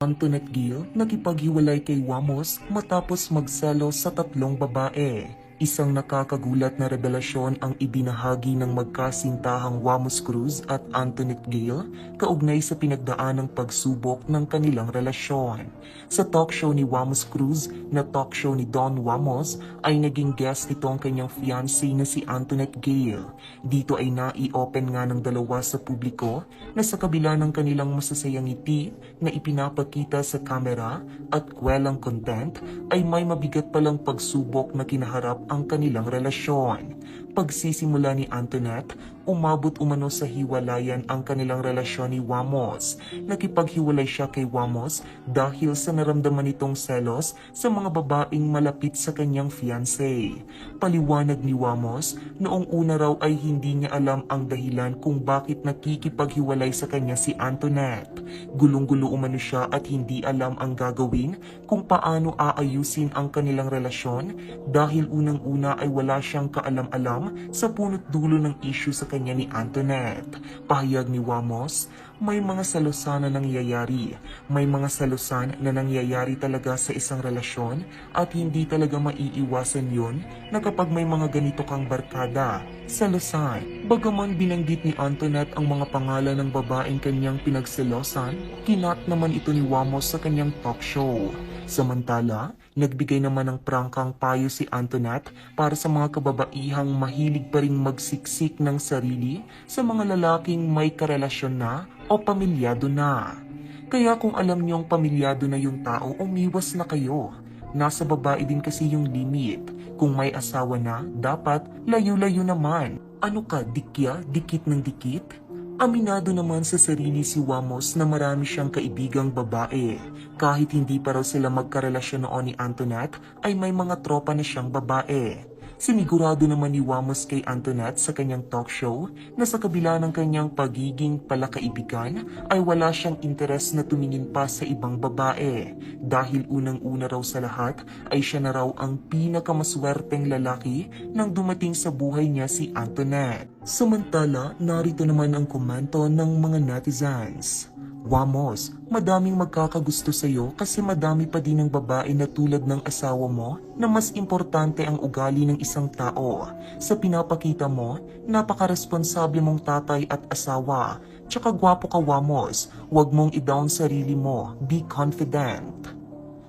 Antoinette Gill nakipaghiwalay kay Wamos matapos magselos sa tatlong babae. Isang nakakagulat na revelasyon ang ibinahagi ng magkasintahang Wamos Cruz at Antoinette Gill kaugnay sa pinagdaanang pagsubok ng kanilang relasyon. Sa talk show ni Wamos Cruz na talk show ni Don Wamos ay naging guest nito ang kanyang fiancé na si Antoinette Gill. Dito ay nai-open nga ng dalawa sa publiko na sa kabila ng kanilang masasayang ngiti na ipinapakita sa kamera at kwelang content ay may mabigat palang pagsubok na kinaharap ang kanilang relasyon. Pagsisimula ni Antoinette, umabot umano sa hiwalayan ang kanilang relasyon ni Wamos. Nakipaghiwalay siya kay Wamos dahil sa naramdaman nitong selos sa mga babaeng malapit sa kanyang fiancé. Paliwanag ni Wamos, noong una raw ay hindi niya alam ang dahilan kung bakit nakikipaghiwalay sa kanya si Antoinette. Gulong-gulo umano siya at hindi alam ang gagawin kung paano aayusin ang kanilang relasyon dahil unang-una ay wala siyang kaalam-alam sa punot dulo ng issue sa kanya ni Antoinette. Pahayag ni Wamos, may mga salusan na nangyayari. May mga salusan na nangyayari talaga sa isang relasyon at hindi talaga maiiwasan yun na kapag may mga ganito kang barkada. Salusan. Bagaman binanggit ni Antoinette ang mga pangalan ng babaeng kanyang pinagselosan, kinat naman ito ni Wamos sa kanyang talk show. Samantala, nagbigay naman ng prangkang payo si Antoinette para sa mga kababaihang mahilig pa rin magsiksik ng sarili sa mga lalaking may karelasyon na o pamilyado na. Kaya kung alam niyong pamilyado na yung tao, umiwas na kayo. Nasa babae din kasi yung limit. Kung may asawa na, dapat layo-layo naman. Ano ka, dikya? Dikit ng dikit? Aminado naman sa sarili si Wamos na marami siyang kaibigang babae. Kahit hindi pa raw sila magkarelasyon noon ni Antoinette, ay may mga tropa na siyang babae. Sinigurado naman ni Wamos kay Antoinette sa kanyang talk show na sa kabila ng kanyang pagiging palakaibigan ay wala siyang interes na tumingin pa sa ibang babae. Dahil unang-una raw sa lahat ay siya na raw ang pinakamaswerteng lalaki nang dumating sa buhay niya si Antoinette. Samantala, narito naman ang komento ng mga netizens. Wamos, madaming magkakagusto sa'yo kasi madami pa din ng babae na tulad ng asawa mo na mas importante ang ugali ng isang tao. Sa pinapakita mo, napakaresponsable mong tatay at asawa. Tsaka gwapo ka, Wamos. Huwag mong i-down sarili mo. Be confident.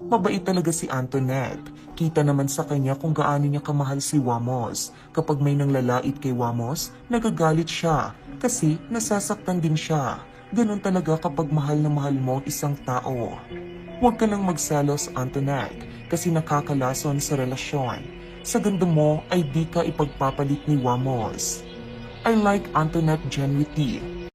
Mabait talaga si Antoinette. Kita naman sa kanya kung gaano niya kamahal si Wamos. Kapag may nanglalait kay Wamos, nagagalit siya kasi nasasaktan din siya. Ganon talaga kapag mahal na mahal mo isang tao. Huwag ka nang magselos, Antoinette, kasi nakakalason sa relasyon. Sa ganda mo ay di ka ipagpapalit ni Wamos. I like Antoinette genuinely.